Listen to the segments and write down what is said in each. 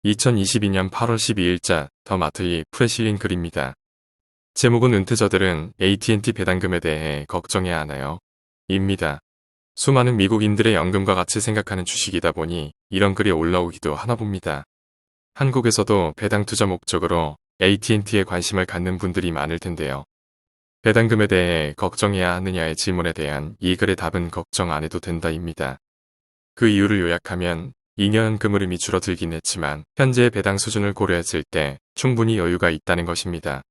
2022년 8월 12일자 더 마트이 프레 실린 글입니다. 제목은 은퇴자들은 AT&T 배당금에 대해 걱정해야 하나요? 입니다. 수많은 미국인들의 연금과 같이 생각하는 주식이다 보니 이런 글이 올라오기도 하나 봅니다. 한국에서도 배당 투자 목적으로 AT&T에 관심을 갖는 분들이 많을 텐데요. 배당금에 대해 걱정해야 하느냐의 질문에 대한 이 글의 답은 걱정 안 해도 된다입니다. 그 이유를 요약하면 잉여연금 흐름이 줄어들긴 했지만 현재의 배당 수준을 고려했을 때 충분히 여유가 있다는 것입니다.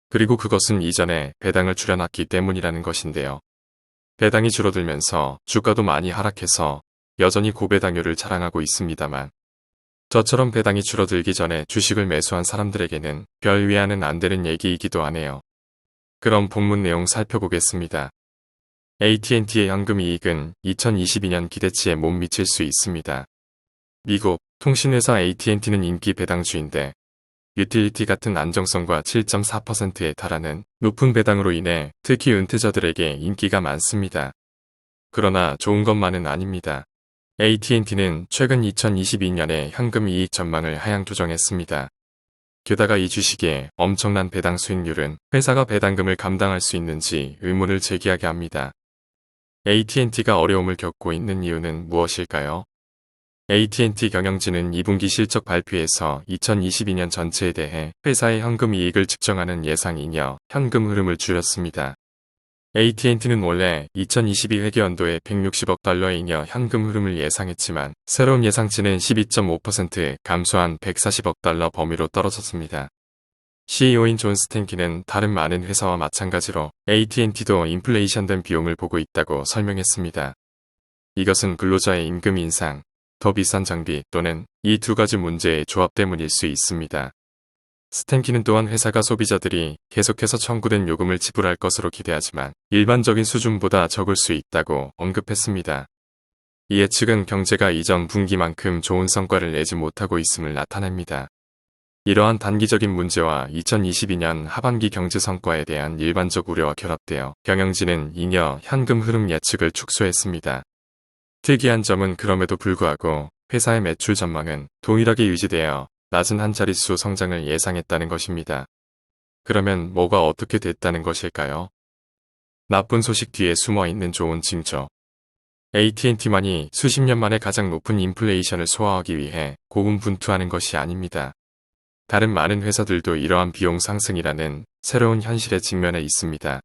그리고 그것은 이전에 배당을 줄여놨기 때문이라는 것인데요. 배당이 줄어들면서 주가도 많이 하락해서 여전히 고배당률을 자랑하고 있습니다만 저처럼 배당이 줄어들기 전에 주식을 매수한 사람들에게는 별 위안은 안 되는 얘기이기도 하네요. 그럼 본문 내용 살펴보겠습니다. AT&T의 현금 이익은 2022년 기대치에 못 미칠 수 있습니다. 미국 통신회사 AT&T는 인기 배당주인데 유틸리티 같은 안정성과 7.4%에 달하는 높은 배당으로 인해 특히 은퇴자들에게 인기가 많습니다. 그러나 좋은 것만은 아닙니다. AT&T는 최근 2022년에 현금 이익 전망을 하향 조정했습니다. 게다가 이 주식의 엄청난 배당 수익률은 회사가 배당금을 감당할 수 있는지 의문을 제기하게 합니다. AT&T가 어려움을 겪고 있는 이유는 무엇일까요? AT&T 경영진은 2분기 실적 발표에서 2022년 전체에 대해 회사의 현금 이익을 측정하는 예상 잉여 현금 흐름을 줄였습니다. AT&T는 원래 2022 회계연도에 160억 달러의 잉여 현금 흐름을 예상했지만 새로운 예상치는 12.5% 감소한 140억 달러 범위로 떨어졌습니다. CEO인 존 스탠키는 다른 많은 회사와 마찬가지로 AT&T도 인플레이션된 비용을 보고 있다고 설명했습니다. 이것은 근로자의 임금 인상, 더 비싼 장비 또는 이 두 가지 문제의 조합 때문일 수 있습니다. 스탠키는 또한 회사가 소비자들이 계속해서 청구된 요금을 지불할 것으로 기대하지만 일반적인 수준보다 적을 수 있다고 언급했습니다. 이 예측은 경제가 이전 분기만큼 좋은 성과를 내지 못하고 있음을 나타냅니다. 이러한 단기적인 문제와 2022년 하반기 경제 성과에 대한 일반적 우려와 결합되어 경영진은 잉여 현금 흐름 예측을 축소했습니다. 특이한 점은 그럼에도 불구하고 회사의 매출 전망은 동일하게 유지되어 낮은 한 자릿수 성장을 예상했다는 것입니다. 그러면 뭐가 어떻게 됐다는 것일까요? 나쁜 소식 뒤에 숨어 있는 좋은 징조. AT&T만이 수십 년 만에 가장 높은 인플레이션을 소화하기 위해 고군분투하는 것이 아닙니다. 다른 많은 회사들도 이러한 비용 상승이라는 새로운 현실에 직면해 있습니다.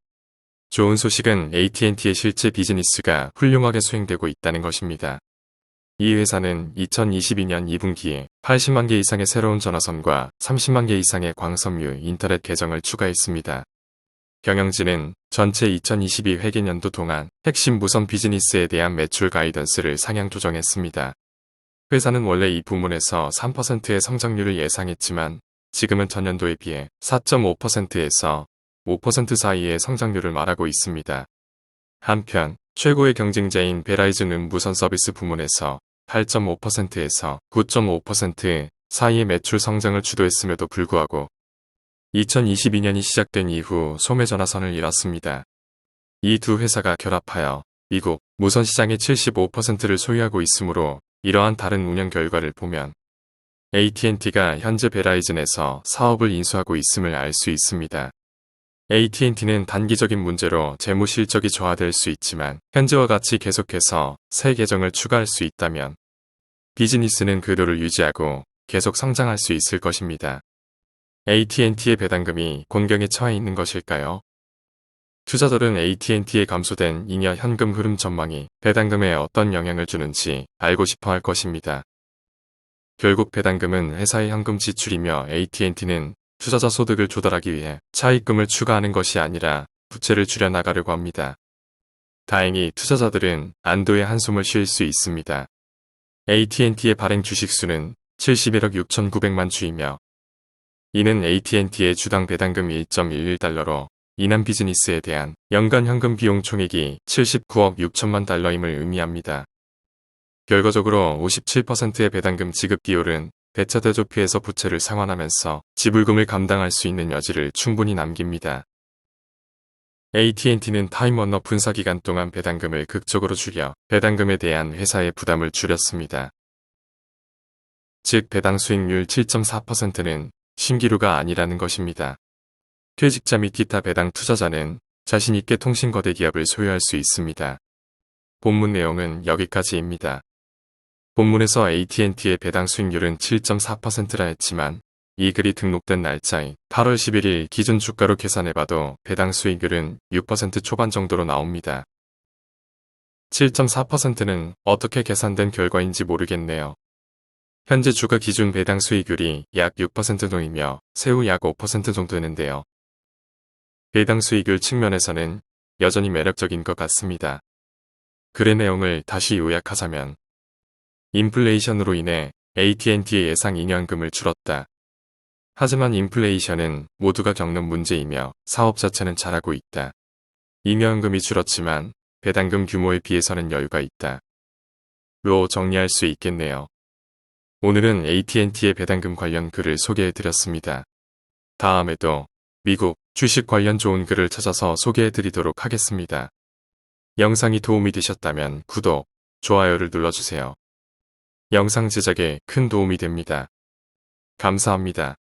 좋은 소식은 AT&T의 실제 비즈니스가 훌륭하게 수행되고 있다는 것입니다. 이 회사는 2022년 2분기에 80만 개 이상의 새로운 전화선과 30만 개 이상의 광섬유 인터넷 계정을 추가했습니다. 경영진은 전체 2022 회계년도 동안 핵심 무선 비즈니스에 대한 매출 가이던스를 상향 조정했습니다. 회사는 원래 이 부문에서 3%의 성장률을 예상했지만 지금은 전년도에 비해 4.5%에서 5% 사이의 성장률을 말하고 있습니다. 한편 최고의 경쟁자인 베라이즌은 무선 서비스 부문에서 8.5%에서 9.5% 사이의 매출 성장을 주도했음에도 불구하고 2022년이 시작된 이후 소매 전화선을 잃었습니다. 이 두 회사가 결합하여 미국 무선 시장의 75%를 소유하고 있으므로 이러한 다른 운영 결과를 보면 AT&T가 현재 베라이즌에서 사업을 인수하고 있음을 알 수 있습니다. AT&T는 단기적인 문제로 재무 실적이 저하될 수 있지만 현재와 같이 계속해서 새 계정을 추가할 수 있다면 비즈니스는 궤도를 유지하고 계속 성장할 수 있을 것입니다. AT&T의 배당금이 곤경에 처해 있는 것일까요? 투자자들은 AT&T의 감소된 잉여 현금 흐름 전망이 배당금에 어떤 영향을 주는지 알고 싶어 할 것입니다. 결국 배당금은 회사의 현금 지출이며 AT&T는 투자자 소득을 조달하기 위해 차입금을 추가하는 것이 아니라 부채를 줄여나가려고 합니다. 다행히 투자자들은 안도의 한숨을 쉴 수 있습니다. AT&T의 발행 주식수는 71억 6,900만 주이며 이는 AT&T의 주당 배당금 1.11달러로 이남 비즈니스에 대한 연간 현금 비용 총액이 79억 6천만 달러임을 의미합니다. 결과적으로 57%의 배당금 지급 비율은 대차 대조피에서 부채를 상환하면서 지불금을 감당할 수 있는 여지를 충분히 남깁니다. AT&T는 타임워너 분사 기간 동안 배당금을 극적으로 줄여 배당금에 대한 회사의 부담을 줄였습니다. 즉 배당 수익률 7.4%는 신기루가 아니라는 것입니다. 퇴직자 및 기타 배당 투자자는 자신 있게 통신거대 기업을 소유할 수 있습니다. 본문 내용은 여기까지입니다. 본문에서 AT&T의 배당 수익률은 7.4%라 했지만 이 글이 등록된 날짜인 8월 11일 기준 주가로 계산해봐도 배당 수익률은 6% 초반 정도로 나옵니다. 7.4%는 어떻게 계산된 결과인지 모르겠네요. 현재 주가 기준 배당 수익률이 약 6% 정도이며 세후 약 5% 정도 되는데요. 배당 수익률 측면에서는 여전히 매력적인 것 같습니다. 글의 내용을 다시 요약하자면 인플레이션으로 인해 AT&T의 예상 잉여금을 줄었다. 하지만 인플레이션은 모두가 겪는 문제이며 사업 자체는 잘하고 있다. 잉여금이 줄었지만 배당금 규모에 비해서는 여유가 있다. 로 정리할 수 있겠네요. 오늘은 AT&T의 배당금 관련 글을 소개해드렸습니다. 다음에도 미국 주식 관련 좋은 글을 찾아서 소개해드리도록 하겠습니다. 영상이 도움이 되셨다면 구독, 좋아요를 눌러주세요. 영상 제작에 큰 도움이 됩니다. 감사합니다.